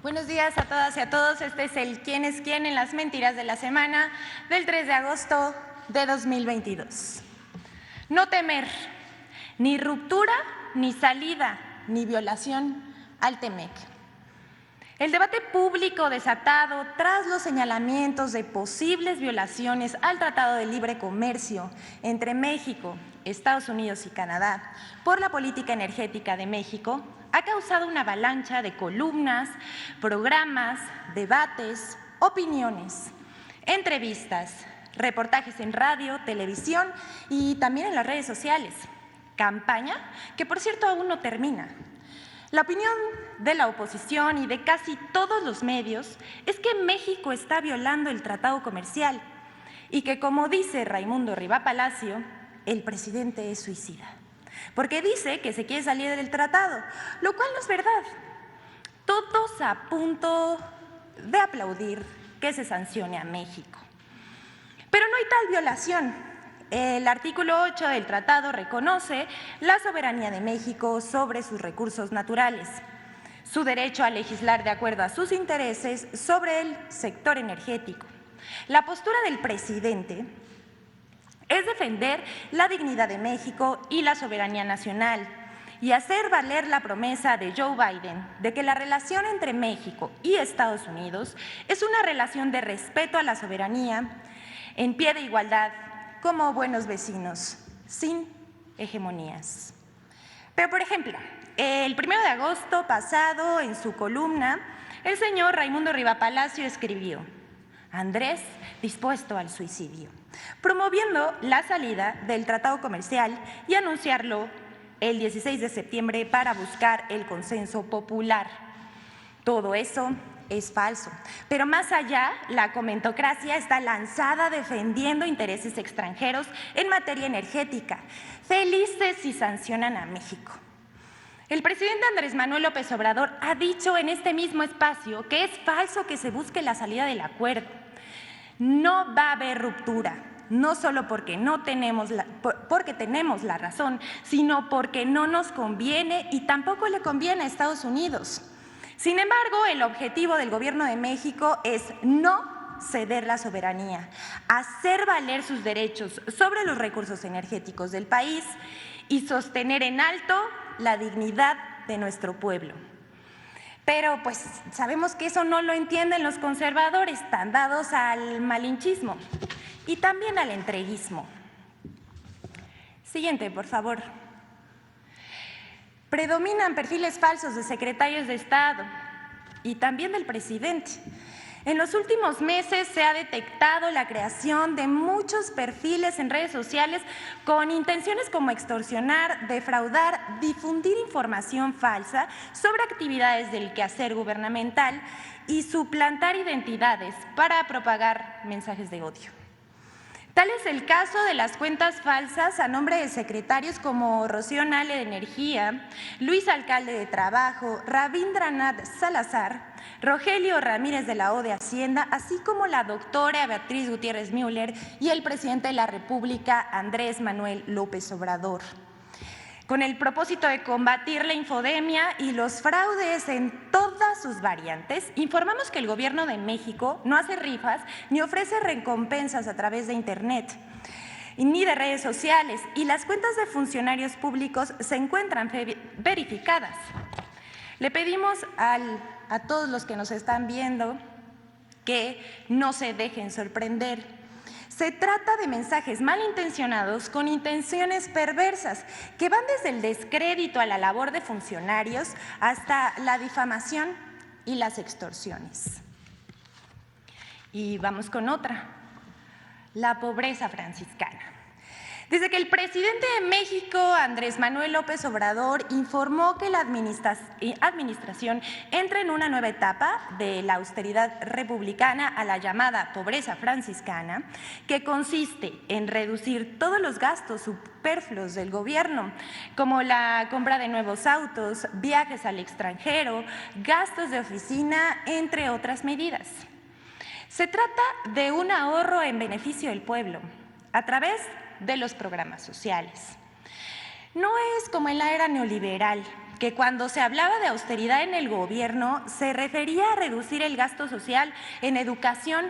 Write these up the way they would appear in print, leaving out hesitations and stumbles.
Buenos días a todas y a todos. Este es el ¿Quién es quién? En las mentiras de la semana del 3 de agosto de 2022. No temer, ni ruptura, ni salida, ni violación al TEMEC. El debate público desatado tras los señalamientos de posibles violaciones al Tratado de Libre Comercio entre México, Estados Unidos y Canadá por la política energética de México ha causado una avalancha de columnas, programas, debates, opiniones, entrevistas, reportajes en radio, televisión y también en las redes sociales. Campaña que, por cierto, aún no termina. La opinión de la oposición y de casi todos los medios es que México está violando el tratado comercial y que, como dice Raimundo Rivá Palacio, el presidente es suicida, porque dice que se quiere salir del tratado, lo cual no es verdad. Todos a punto de aplaudir que se sancione a México. Pero no hay tal violación. El artículo 8 del tratado reconoce la soberanía de México sobre sus recursos naturales, su derecho a legislar de acuerdo a sus intereses sobre el sector energético. La postura del presidente es defender la dignidad de México y la soberanía nacional y hacer valer la promesa de Joe Biden de que la relación entre México y Estados Unidos es una relación de respeto a la soberanía, en pie de igualdad, como buenos vecinos, sin hegemonías. Pero, por ejemplo, el 1 de agosto pasado, en su columna, el señor Raimundo Rivá Palacio escribió: Andrés dispuesto al suicidio, promoviendo la salida del tratado comercial y anunciarlo el 16 de septiembre para buscar el consenso popular. Todo eso es falso, pero más allá, la comentocracia está lanzada defendiendo intereses extranjeros en materia energética, felices si sancionan a México. El presidente Andrés Manuel López Obrador ha dicho en este mismo espacio que es falso que se busque la salida del acuerdo. No va a haber ruptura, no solo porque tenemos la razón, sino porque no nos conviene y tampoco le conviene a Estados Unidos. Sin embargo, el objetivo del Gobierno de México es no ceder la soberanía, hacer valer sus derechos sobre los recursos energéticos del país y sostener en alto la dignidad de nuestro pueblo. Pero pues sabemos que eso no lo entienden los conservadores, tan dados al malinchismo y también al entreguismo. Siguiente, por favor. Predominan perfiles falsos de secretarios de Estado y también del presidente. En los últimos meses se ha detectado la creación de muchos perfiles en redes sociales con intenciones como extorsionar, defraudar, difundir información falsa sobre actividades del quehacer gubernamental y suplantar identidades para propagar mensajes de odio. Tal es el caso de las cuentas falsas a nombre de secretarios como Rocío Nale de Energía, Luis Alcalde de Trabajo, Rabindranath Salazar, Rogelio Ramírez de la O de Hacienda, así como la doctora Beatriz Gutiérrez Müller y el presidente de la República, Andrés Manuel López Obrador. Con el propósito de combatir la infodemia y los fraudes en todas sus variantes, informamos que el Gobierno de México no hace rifas ni ofrece recompensas a través de Internet ni de redes sociales, y las cuentas de funcionarios públicos se encuentran verificadas. Le pedimos a todos los que nos están viendo que no se dejen sorprender. Se trata de mensajes malintencionados con intenciones perversas que van desde el descrédito a la labor de funcionarios hasta la difamación y las extorsiones. Y vamos con otra, la pobreza franciscana. Desde que el presidente de México, Andrés Manuel López Obrador, informó que la administración entra en una nueva etapa de la austeridad republicana a la llamada pobreza franciscana, que consiste en reducir todos los gastos superfluos del gobierno, como la compra de nuevos autos, viajes al extranjero, gastos de oficina, entre otras medidas. Se trata de un ahorro en beneficio del pueblo, a través de los programas sociales. No es como en la era neoliberal, que cuando se hablaba de austeridad en el gobierno se refería a reducir el gasto social en educación,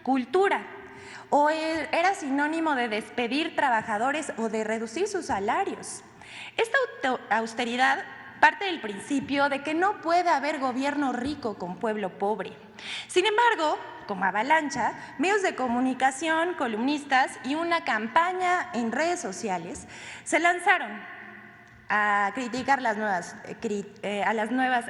cultura, o era sinónimo de despedir trabajadores o de reducir sus salarios. Esta austeridad parte del principio de que no puede haber gobierno rico con pueblo pobre. Sin embargo, como avalancha, medios de comunicación, columnistas y una campaña en redes sociales se lanzaron a criticar las nuevas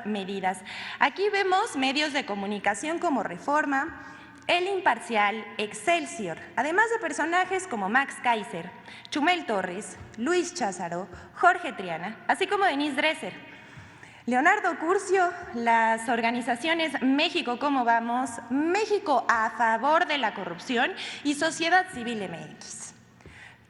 medidas. Aquí vemos medios de comunicación como Reforma, El Imparcial, Excelsior, además de personajes como Max Kaiser, Chumel Torres, Luis Cházaro, Jorge Triana, así como Denise Dresser, Leonardo Curcio, las organizaciones México Cómo Vamos, México a favor de la corrupción y Sociedad Civil MX.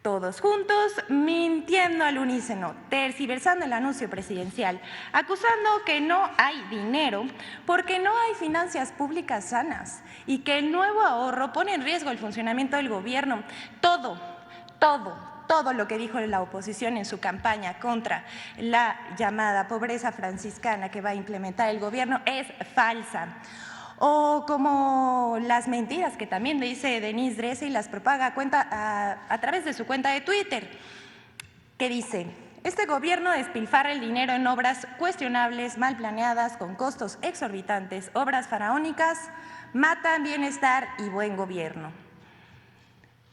Todos juntos mintiendo al unísono, tergiversando el anuncio presidencial, acusando que no hay dinero porque no hay finanzas públicas sanas y que el nuevo ahorro pone en riesgo el funcionamiento del gobierno. Todo lo que dijo la oposición en su campaña contra la llamada pobreza franciscana que va a implementar el gobierno es falsa. O como las mentiras que también dice Denise Dresser y las propaga a través de su cuenta de Twitter, que dice: este gobierno despilfarra el dinero en obras cuestionables, mal planeadas, con costos exorbitantes, obras faraónicas, matan bienestar y buen gobierno.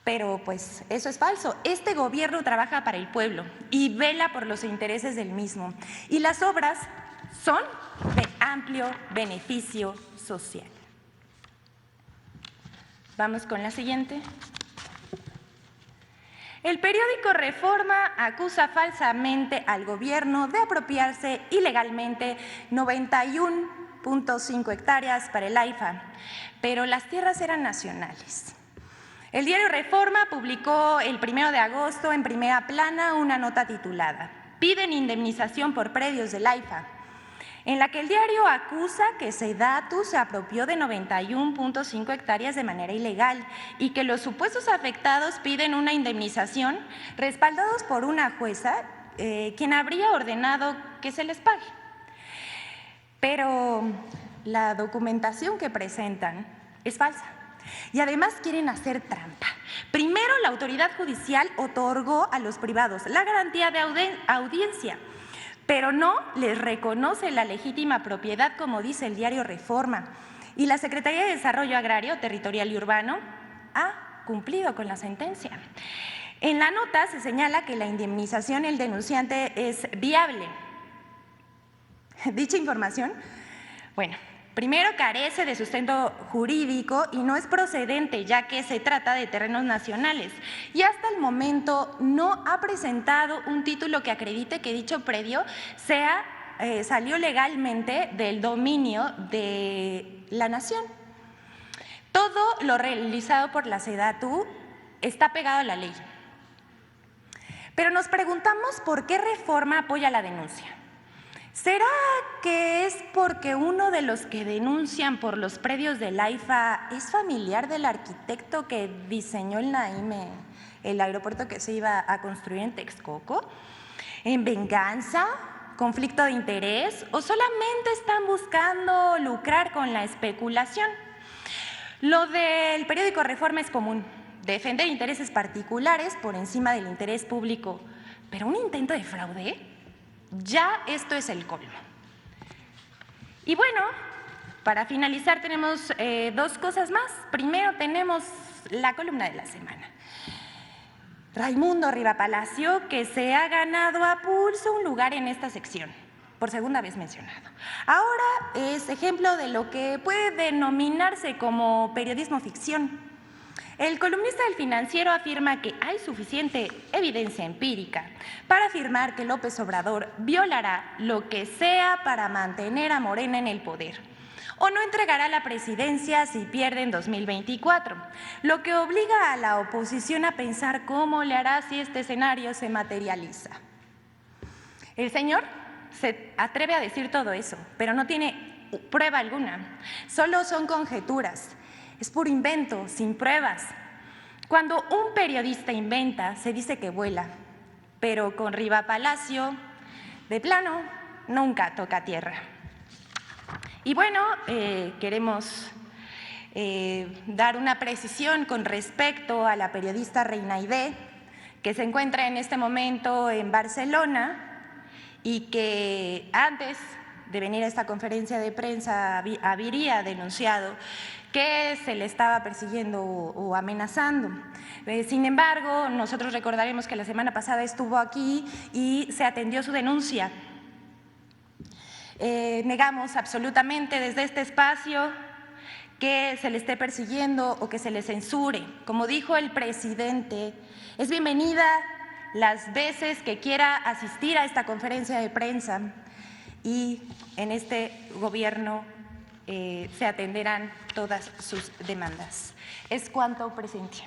Pero pues eso es falso. Este gobierno trabaja para el pueblo y vela por los intereses del mismo. Y las obras son de amplio beneficio social. Vamos con la siguiente. El periódico Reforma acusa falsamente al gobierno de apropiarse ilegalmente 91.5 hectáreas para el AIFA, pero las tierras eran nacionales. El diario Reforma publicó el 1 de agosto en primera plana una nota titulada «Piden indemnización por predios del AIFA», en la que el diario acusa que Sedatu se apropió de 91.5 hectáreas de manera ilegal y que los supuestos afectados piden una indemnización respaldados por una jueza quien habría ordenado que se les pague. Pero la documentación que presentan es falsa. Y además quieren hacer trampa. Primero, la autoridad judicial otorgó a los privados la garantía de audiencia, pero no les reconoce la legítima propiedad, como dice el diario Reforma. Y la Secretaría de Desarrollo Agrario, Territorial y Urbano ha cumplido con la sentencia. En la nota se señala que la indemnización del denunciante es viable. Dicha información, primero, carece de sustento jurídico y no es procedente, ya que se trata de terrenos nacionales. Y hasta el momento no ha presentado un título que acredite que dicho predio salió legalmente del dominio de la nación. Todo lo realizado por la Sedatu está pegado a la ley. Pero nos preguntamos por qué Reforma apoya la denuncia. ¿Será que es porque uno de los que denuncian por los predios del AIFA es familiar del arquitecto que diseñó el Naime, el aeropuerto que se iba a construir en Texcoco? ¿En venganza? ¿Conflicto de interés? ¿O solamente están buscando lucrar con la especulación? Lo del periódico Reforma es común, defender intereses particulares por encima del interés público. ¿Pero un intento de fraude? Ya esto es el colmo. Y bueno, para finalizar tenemos dos cosas más. Primero tenemos la columna de la semana. Raimundo Riva Palacio, que se ha ganado a pulso un lugar en esta sección, por segunda vez mencionado. Ahora es ejemplo de lo que puede denominarse como periodismo ficción. El columnista del Financiero afirma que hay suficiente evidencia empírica para afirmar que López Obrador violará lo que sea para mantener a Morena en el poder o no entregará la presidencia si pierde en 2024, lo que obliga a la oposición a pensar cómo le hará si este escenario se materializa. El señor se atreve a decir todo eso, pero no tiene prueba alguna, solo son conjeturas. Es puro invento, sin pruebas. Cuando un periodista inventa, se dice que vuela, pero con Riva Palacio, de plano, nunca toca tierra. Y bueno, queremos dar una precisión con respecto a la periodista Reina Aide, que se encuentra en este momento en Barcelona y que antes de venir a esta conferencia de prensa habría denunciado que se le estaba persiguiendo o amenazando. Sin embargo, nosotros recordaremos que la semana pasada estuvo aquí y se atendió su denuncia. Negamos absolutamente desde este espacio que se le esté persiguiendo o que se le censure. Como dijo el presidente, es bienvenida las veces que quiera asistir a esta conferencia de prensa y en este gobierno se atenderán todas sus demandas. Es cuanto, presidente.